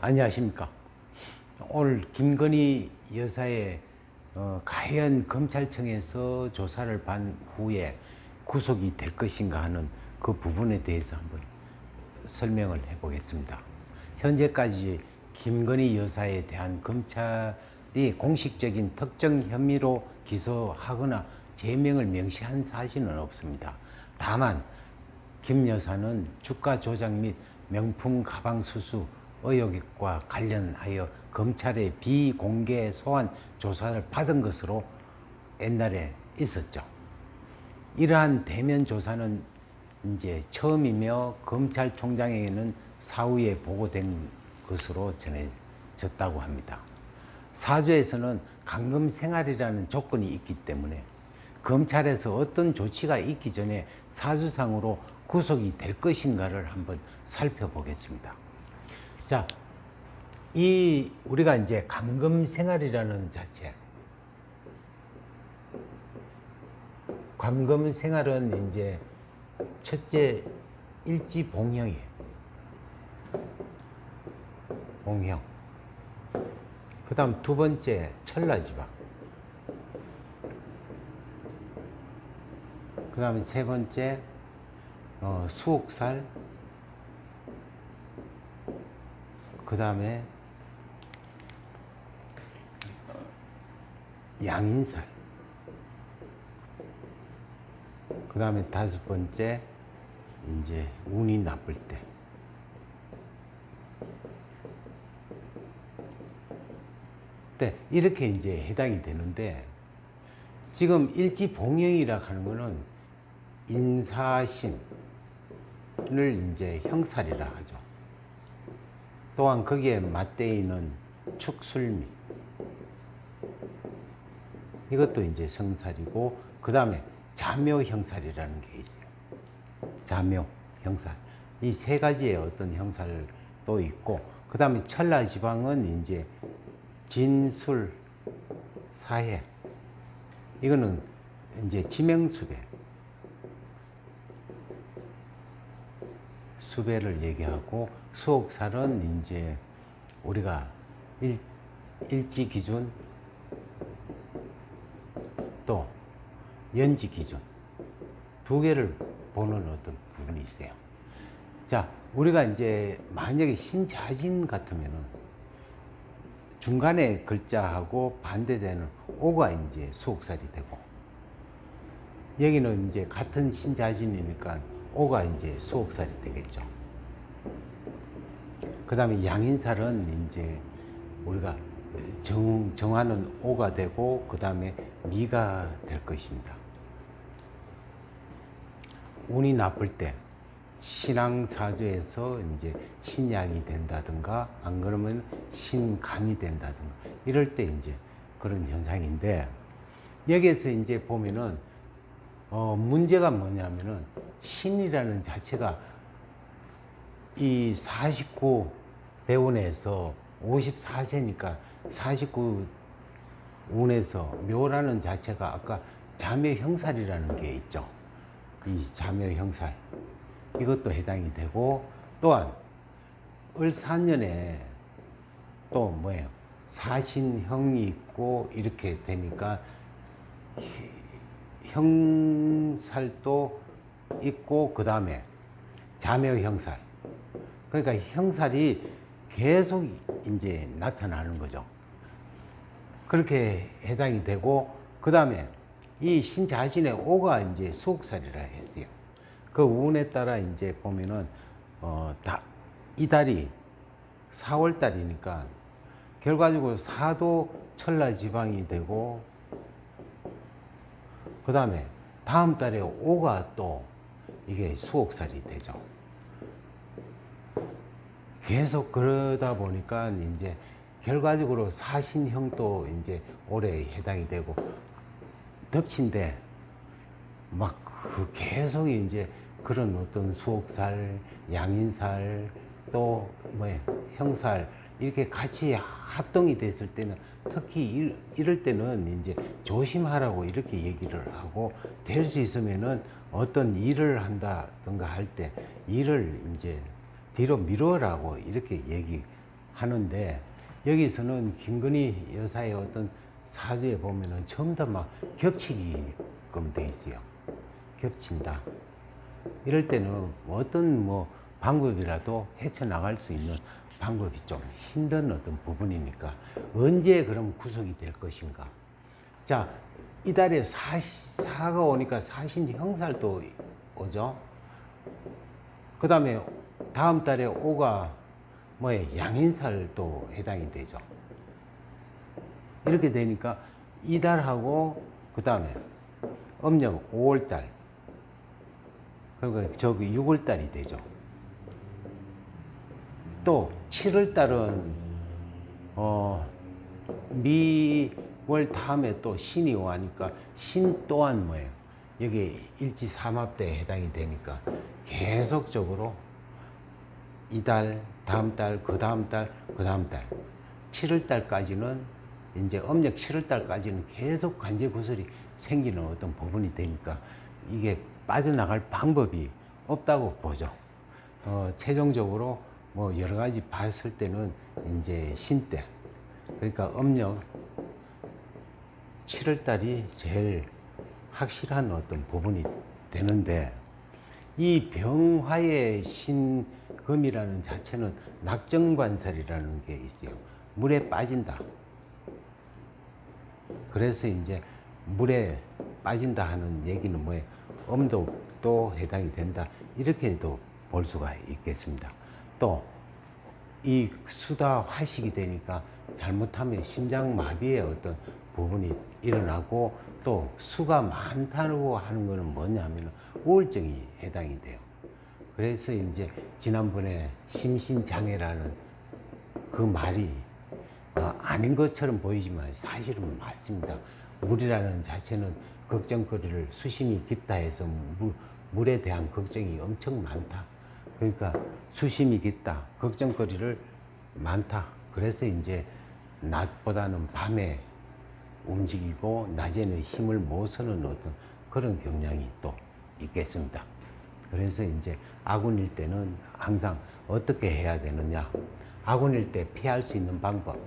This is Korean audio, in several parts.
안녕하십니까. 오늘 김건희 여사의 과연 검찰청에서 조사를 반 후에 구속이 될 것인가 하는 그 부분에 대해서 한번 설명을 해보겠습니다. 현재까지 김건희 여사에 대한 검찰이 공식적인 특정 혐의로 기소하거나 제명을 명시한 사실은 없습니다. 다만 김 여사는 주가 조작 및 명품 가방 수수 의혹과 관련하여 검찰의 비공개 소환 조사를 받은 것으로 옛날에 있었죠. 이러한 대면 조사는 이제 처음이며 검찰총장에게는 사후에 보고된 것으로 전해졌다고 합니다. 사주에서는 감금 생활이라는 조건이 있기 때문에 검찰에서 어떤 조치가 있기 전에 사주상으로 구속이 될 것인가를 한번 살펴보겠습니다. 자, 우리가 이제 감금 생활이라는 자체, 감금 생활은 이제 첫째 일지봉형이에요. 봉형. 그 다음 두 번째 천라지방. 그 다음에 세 번째 수옥살. 그 다음에 양인살. 그 다음에 다섯 번째 이제 운이 나쁠 때. 네, 이렇게 이제 해당이 되는데, 지금 일지봉형이라 하는 거는 인사신을 이제 형살이라 하죠. 또한 거기에 맞대이는 축술미, 이것도 이제 성살이고, 그 다음에 자묘형살이라는 게 있어요. 자묘, 형살. 이 세 가지의 어떤 형살도 있고, 그 다음에 천라지방은 이제 진술, 사해. 이거는 이제 지명수배. 수배를 얘기하고, 수옥살은 이제 우리가 일지기준 또 연지기준 두 개를 보는 어떤 부분이 있어요. 자, 우리가 이제 만약에 신자진 같으면은 중간에 글자하고 반대되는 오가 이제 수옥살이 되고, 여기는 이제 같은 신자진이니까 오가 이제 수옥살이 되겠죠. 그 다음에 양인살은 이제 우리가 정하는 오가 되고, 그 다음에 미가 될 것입니다. 운이 나쁠 때 신앙사주에서 이제 신약이 된다든가, 안 그러면 신간이 된다든가, 이럴 때 이제 그런 현상인데, 여기에서 이제 보면은 문제가 뭐냐면은 신이라는 자체가 이 49대운에서 54세니까 49운에서 묘라는 자체가 아까 자묘형살이라는 게 있죠. 이 자묘형살, 이것도 해당이 되고, 또한 을사년에 또 뭐예요? 사신형이 있고, 이렇게 되니까 형살도 있고, 그 다음에 자묘형살. 그러니까 형살이 계속 이제 나타나는 거죠. 그렇게 해당이 되고, 그 다음에 이 신자신의 오가 이제 수옥살이라 했어요. 그 운에 따라 이제 보면은 이 달이 4월 달이니까 결과적으로 사도 천라지방이 되고, 그 다음에 다음 달에 오가 또 이게 수옥살이 되죠. 계속 그러다 보니까 이제 결과적으로 사신형도 이제 올해 해당이 되고, 덮친데 막 계속 이제 그런 어떤 수옥살, 양인살, 또 형살, 이렇게 같이 합동이 됐을 때는, 특히 이럴 때는 이제 조심하라고 이렇게 얘기를 하고, 될 수 있으면은 어떤 일을 한다든가 할 때 일을 이제 뒤로 미루라고 이렇게 하는데 여기서는 김건희 여사의 어떤 사주에 보면은 전부 다 막 겹치게끔 돼 있어요. 겹친다. 이럴 때는 어떤 뭐 방법이라도 헤쳐나갈 수 있는 방법이 좀 힘든 어떤 부분이니까 언제 그럼 구속이 될 것인가. 자, 이달에 사가 오니까 사신 형살도 오죠. 그 다음에 다음 달에 오가 뭐에 양인살도 해당이 되죠. 이렇게 되니까 이달하고 그 다음에 음력 5월달 그리고 저기 6월달이 되죠. 또 7월달은 미월 다음에 또 신이 오니까 신 또한 뭐예요? 여기 일지삼합대에 해당이 되니까 계속적으로 이달, 다음 달, 그 다음 달, 그 다음 달 7월달까지는 이제 음력 7월달까지는 계속 관제구설이 생기는 어떤 부분이 되니까 이게 빠져나갈 방법이 없다고 보죠. 최종적으로 뭐 여러 가지 봤을 때는 이제 신때, 그러니까 음력 7월달이 제일 확실한 어떤 부분이 되는데 이 병화의 신금이라는 자체는 낙정관살이라는 게 있어요. 물에 빠진다. 그래서 이제 물에 빠진다 하는 얘기는 뭐예요? 음독도 해당이 된다. 이렇게도 볼 수가 있겠습니다. 또 이 수다 화식이 되니까 잘못하면 심장마비의 어떤 부분이 일어나고 또 수가 많다고 하는 것은 뭐냐면 우울증이 해당이 돼요. 그래서 이제 지난번에 심신장애라는 그 말이 아닌 것처럼 보이지만 사실은 맞습니다. 물이라는 자체는 걱정거리를 수심이 깊다 해서 물에 대한 걱정이 엄청 많다. 그러니까 수심이 깊다, 걱정거리를 많다. 그래서 이제 낮보다는 밤에 움직이고 낮에는 힘을 못 쓰는 어떤 그런 경향이 또 있겠습니다. 그래서 이제 아군일 때는 항상 어떻게 해야 되느냐. 아군일 때 피할 수 있는 방법.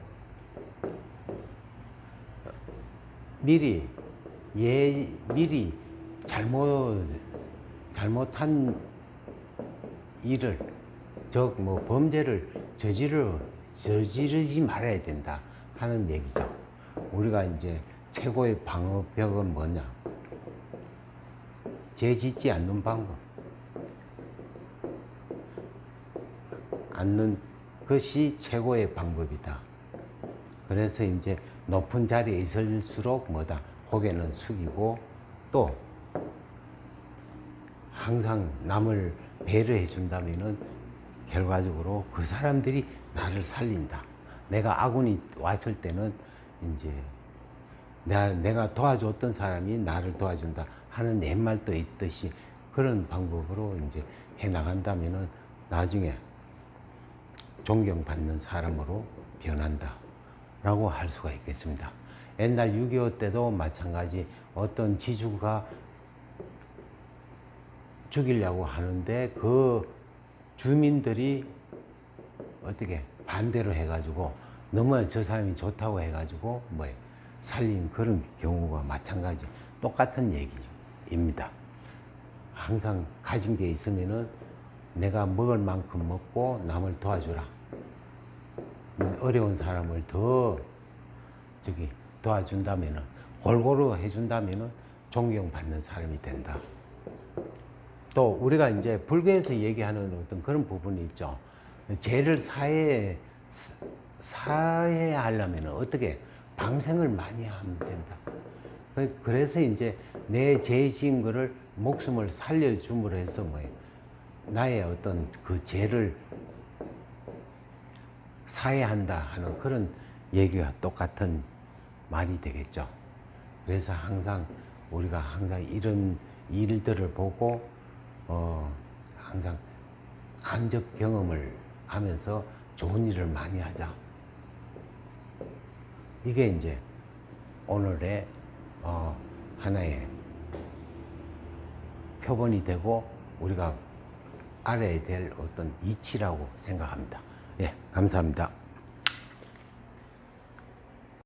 미리 잘못한 일을, 즉 뭐 범죄를 저지르지 말아야 된다 하는 얘기죠. 우리가 이제 최고의 방어벽은 뭐냐? 죄 짓지 않는 방법. 않는 것이 최고의 방법이다. 그래서 이제 높은 자리에 있을수록 뭐다? 고개는 숙이고 또 항상 남을 배려해 준다면은 결과적으로 그 사람들이 나를 살린다. 내가 아군이 왔을 때는 이제 내가 도와줬던 사람이 나를 도와준다 하는 옛말도 있듯이 그런 방법으로 이제 해 나간다면은 나중에 존경받는 사람으로 변한다 라고 할 수가 있겠습니다. 옛날 6.25 때도 마찬가지 어떤 지주가 죽이려고 하는데 그 주민들이 어떻게 반대로 해가지고 너무 저 사람이 좋다고 해가지고 뭐예요? 살린 그런 경우가 마찬가지 똑같은 얘기입니다. 항상 가진 게 있으면은 내가 먹을 만큼 먹고 남을 도와주라. 어려운 사람을 더 도와준다면은 골고루 해준다면은 존경받는 사람이 된다. 또 우리가 이제 불교에서 얘기하는 어떤 그런 부분이 있죠. 죄를 사해하려면 어떻게 방생을 많이 하면 된다. 그래서 이제 내 죄 지은 거를 목숨을 살려줌으로 해서 뭐예요? 나의 어떤 그 죄를 사해한다 하는 그런 얘기가 똑같은 말이 되겠죠. 그래서 항상 우리가 항상 이런 일들을 보고 항상 간접 경험을 하면서 좋은 일을 많이 하자. 이게 이제 오늘의 하나의 표본이 되고 우리가 알아야 될 어떤 이치라고 생각합니다. 예, 감사합니다.